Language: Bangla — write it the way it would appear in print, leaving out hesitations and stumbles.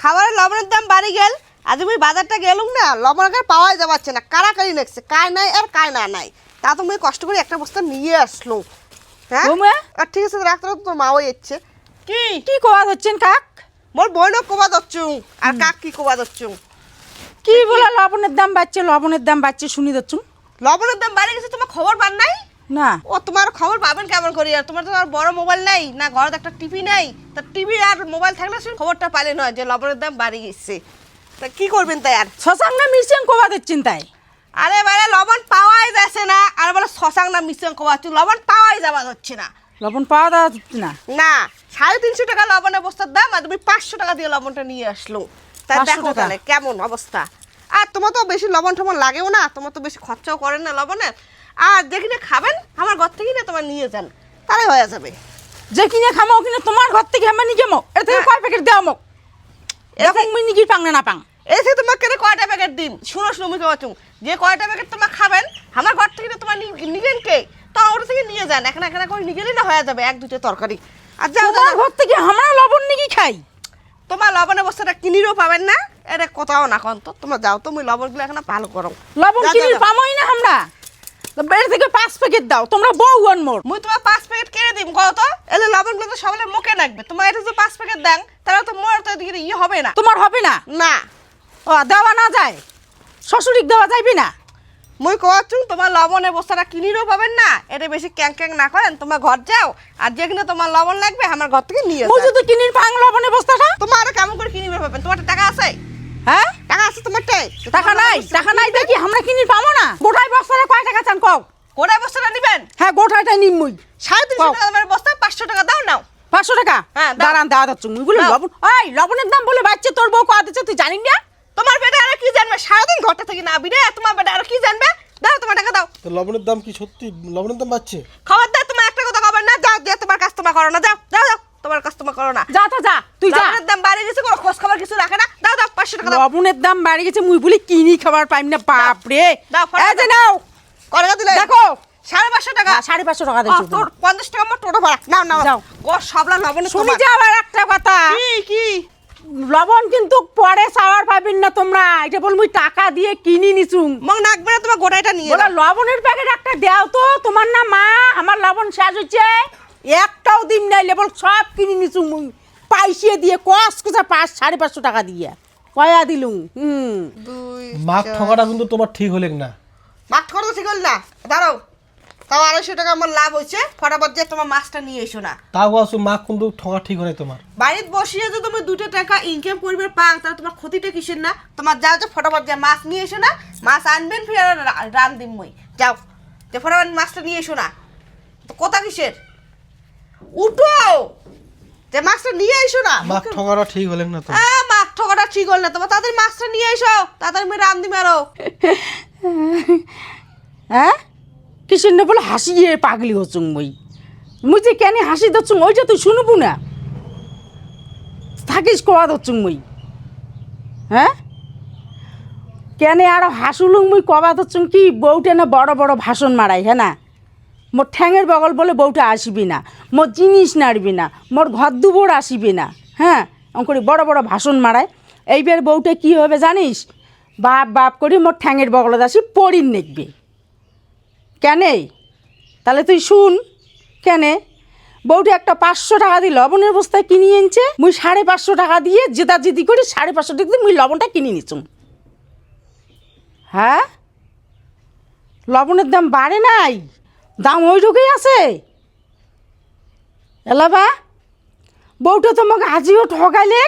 খাবারের লবণের দাম বাড়ি গেল। আজ আমি বাজারটা গেলুম না, লবণ আর পাওয়াই যাচ্ছে না, কারাকারি লাগছে, কায় নাই আর কায় না নাই। তা তুমি কষ্ট করে একটা বস্তা নিয়ে আসলো। হ্যাঁ আর ঠিক আছে, রাখতে তো মাও এসছে। কি কি কোয়া হচ্ছেন কাক? মোর বইনও কোবা যাচ্ছু আর কাক কি কোবা যাচ্ছু। কি বলে লবণের দাম বাড়ছে শুনি যাচ্ছু। লবণের দাম বাড়ি গেছে, তোমার খবর পান নাই? না ও তোমার খবর পাবেন কেমন করি? আর তোমার তো আর বড় মোবাইল নাই না, ঘরে একটা টিভি নাই। তা টিভি আর মোবাইল থাকলে শুধু খবরটা পাইলে নয় যে লবণের দাম বাড়ি গেছে। তা কি করবেন তাই? আর শশাং না মিশিয়ে কোয়া দিচ্ছেন তাই? আরে বাইরে লবণ পাওয়াই যাচ্ছে না, আর বলে শশাং না মিশ্রণ কোয়াচ্ছি, লবণ পাওয়াই যাওয়া যাচ্ছে না। লবণ পাওয়া যাচ্ছে না? না, 350 টাকা লবণের বস্তার দাম, আর তুমি 500 টাকা দিয়ে লবণটা নিয়ে আসলো। তা 500 দেখো টাকা? তাহলে কেমন অবস্থা। আর তোমার তো বেশি লবণ টবণ লাগেও না, তোমার তো বেশি খরচাও করেন না লবণের। আর যেখানে খাবেন আমার ঘর থেকে না তোমার নিয়ে যান, তাহলে হয়ে যাবে। যে কিনে খামো কিনে তোমার ঘর থেকে আমি নিয়ে যাবো। এটা থেকে কয় প্যাকেট দেওয়া মোক এখন মুই নিকি পাং না পাং? এসে তোমার কেন কয়টা প্যাকেট দিন? শুনো মুই কেমন, যে কয়টা প্যাকেট তোমার খাবেন আমার ঘর থেকে না তোমার নিবেন কে? তো ওটা থেকে নিয়ে যান, এখানে এখানে করে নিয়ে গেলেই না হয়ে যাবে 1-2টা তরকারি। আর যাও তোমার ঘর থেকে আমরা লবণ নিকি খাই? তোমার লবণের বস্তাটা কিনিরও পাবেন না, এটা কোথাও না কন তো। তোমরা যাও, তুমি লবণগুলো এখন ভালো করো। লবণ যা, কিনি যা, যা। পামই না আমরা। এর থেকে 5 প্যাকেট দাও, তোমরা বউ আন মোর। মুই তোমার 5 প্যাকেট কিনে দিম কত? এলে লবণগুলো তো সবাই মুখে লাগবে। তোমার এটা যদি 5 প্যাকেট দেন তাহলে তো মোর তো এদিকে ইয়ে হবে না। তোমার হবে না? না, ও দেওয়া না যায়, শ্বশুরিক দেওয়া যাইবে না? মুই কোয়াচ্ছু তোমার লবণের বস্তাটা কিনিরও পাবেন না। এটা বেশি ক্যাং ক্যাং না করেন, তোমার ঘর যাও, আর যেখানে তোমার লবণ লাগবে আমার ঘর থেকে নিয়ে মুই যাও। যদি কিনির পাং লবণের বস্তাটা? তোমার আর কেমন করে কিনিবে পাবেন? তোমার টাকা আছে? হ্যাঁ টাকা আছে তোমার টাকা নাই দেখি আমরা কিনির পাবো না। গোটাই বস্তাটা কয় টাকা চান কও? কোড়া বস্তাটা নিবেন? হ্যাঁ গোটাটাই নিম মুই। 350 টাকা দামের বস্তা, 500 টাকা দাও নাও। 500 টাকা? হ্যাঁ, দাও। দাঁড়ান দেওয়া যাচ্ছে মুই বলি দাও। লবণ। এই লবণের দাম বলে বাচ্চা তোর বউ কয়া দিচ্ছে তুই জানিস না? তোমার বেটা আর কি জানবে? সারাদিন ঘরটা থেকে না বিরে, তোমার বেটা আর কি জানবে? দাও তোমার টাকা দাও। তো লবণের দাম কি সত্যি লবণের দাম বাড়ছে? খবরদার তোমার একটা কথা কবার না, যাও দিয়ে তোমার কাস্টমার করো না, যাও যাও যাও, তোমার কাস্টমার করো না। যা তো যা, তুই যা। লবণের দাম বাড়ে গেছে, কোনো খোঁজ খবর কিছু রাখে না। দাও দাও 500 টাকা দাও। লবণের দাম বাড়ি গেছে মুই বলি কিনি খাবার পাইম না, বাপ রে। দাও, এই যে নাও কত দিলে? দেখো 550 টাকা। 550 টাকা ও, দিচ্ছি। তোর 50 টাকা আমার টোটো ভাড়া। নাও নাও যাও। ও সবলা লবণ শুনি যে আবার একটা কথা, কি কি? লবণ কিন্তু পরে সাওয়ার পাবেন না তোমরা। এটা বল মুই টাকা দিয়ে কিনি নিছুম। মগ নাকবে না, তোমার গোটাটা নিয়ে বলে যাও। লবণের প্যাকেট একটা দাও তো। তোমার না মা আমার লবণ শেষ হচ্ছে, একটাও দিন নাই, লেবল সব কিনে নিছু মুই পাইসিয়ে দিয়ে কস কোথা 550 টাকা দিয়ে কয়া দিলুম। মাছ ঠকাটা কিন্তু তোমার ঠিক হলেন না। মাছ করো ঠিক হল না, দাঁড়াও। তাও 250 টাকা আমার লাভ হয়েছে, ফটাফট যে তোমার মাছটা নিয়ে এসো না। তাও আসো মাছ কিন্তু ঠকা ঠিক হয় তোমার। বাড়িতে বসিয়ে যদি তুমি 2 টাকা ইনকাম করবে পাং, তাহলে তোমার ক্ষতিটা কিসের না? তোমার যাও যে ফটাফট যে মাছ নিয়ে এসো না, মাছ আনবেন ফির রান দিম মই। যাও যে ফটাফট মাছটা নিয়ে এসো না, তো কথা কিসের? উঠো যে মাছটা নিয়ে এসো না। মাছ ঠকাটা ঠিক হলেন না তো। মাছ ঠকাটা ঠিক হল না তোমার, তাদের মাছটা নিয়ে এসো, তাদের আমি রান দিম আরো। হ্যাঁ কিসের না বলে হাসিয়ে পাগলি হচ্ছুং মুই। মুই যে কেন হাসি দচ্ছুং ওইটা তুই শুনবু না, থাকিস কোয়া দচ্ছুং মুই। হ্যাঁ কেন আরো হাসুলুং মুই কবা দচ্ছুং কি বউটা না বড় বড় ভাষণ মারাই। হ্যাঁ না মোর ঠ্যাঙের বগল বলে বউটা আসবি না, মোর জিনিস নাড়বি না, মোর ঘর দুবোর আসবি না। হ্যাঁ অঙ্করি বড় বড় ভাষণ মারায়। এইবার বউটা কি হবে জানিস? বাপ বাপ করি মোর ঠ্যাঙের বগলত আসি পড়িন নেকবে। কেনে তাহলে তুই শুন, কেনে বউটা একটা 500 টাকা দিয়ে লবণের বস্তায় কিনে এনেছে, মুই 550 টাকা দিয়ে জেদাজেদি করি 550 টাকা দিয়ে মুই লবণটা কিনে নিচ্ছুম। হ্যাঁ লবণের দাম বাড়ে নাই, দাম ওই ঢুকেই আছে। এলাবা বউটা তোমাকে আজিও ঠকাইলে